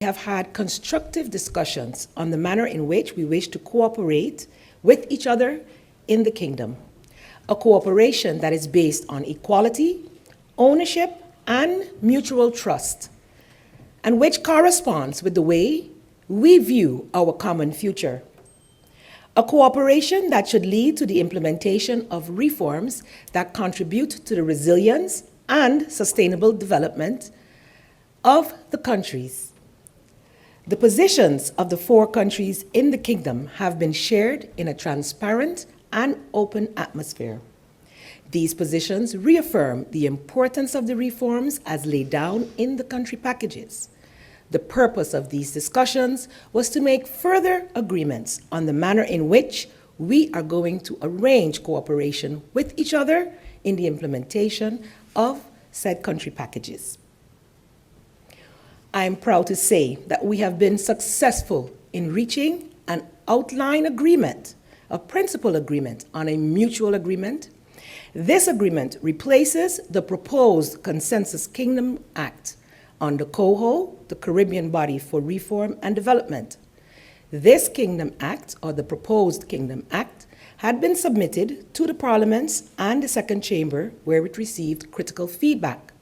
We have had constructive discussions on the manner in which we wish to cooperate with each other in the kingdom. A cooperation that is based on equality, ownership, and mutual trust, and which corresponds with the way we view our common future. A cooperation that should lead to the implementation of reforms that contribute to the resilience and sustainable development of the countries. The positions of the 4 countries in the kingdom have been shared in a transparent and open atmosphere. These positions reaffirm the importance of the reforms as laid down in the country packages. The purpose of these discussions was to make further agreements on the manner in which we are going to arrange cooperation with each other in the implementation of said country packages. I am proud to say that we have been successful in reaching an outline agreement, a principal agreement on a mutual agreement. This agreement replaces the proposed Consensus Kingdom Act on the COHO, the Caribbean Body for Reform and Development. This Kingdom Act, or the proposed Kingdom Act, had been submitted to the parliaments and the second chamber, where it received critical feedback.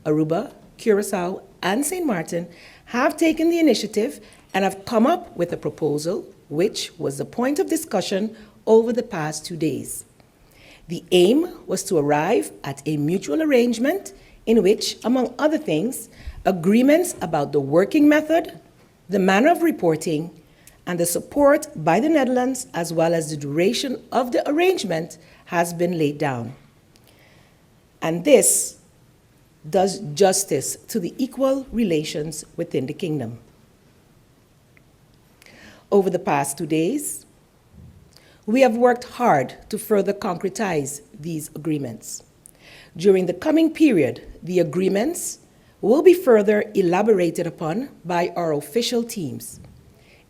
Aruba, Curaçao, and St. Maarten have taken the initiative and have come up with a proposal, which was the point of discussion over the past 2 days. The aim was to arrive at a mutual arrangement in which, among other things, agreements about the working method, the manner of reporting, and the support by the Netherlands, as well as the duration of the arrangement, has been laid down. And this does justice to the equal relations within the kingdom. Over the past 2 days, we have worked hard to further concretize these agreements. During the coming period, the agreements will be further elaborated upon by our official teams.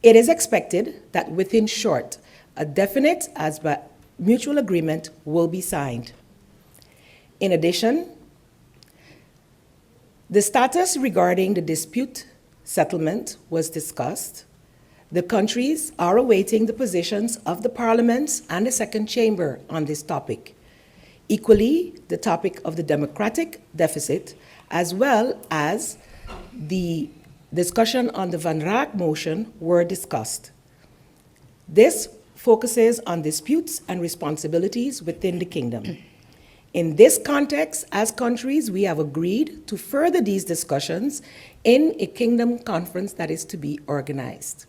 It is expected that within short, a definite mutual agreement will be signed. In addition, the status regarding the dispute settlement was discussed. The countries are awaiting the positions of the parliaments and the second chamber on this topic. Equally, the topic of the democratic deficit, as well as the discussion on the Van Raak motion, were discussed. This focuses on disputes and responsibilities within the kingdom. In this context, as countries, we have agreed to further these discussions in a kingdom conference that is to be organized.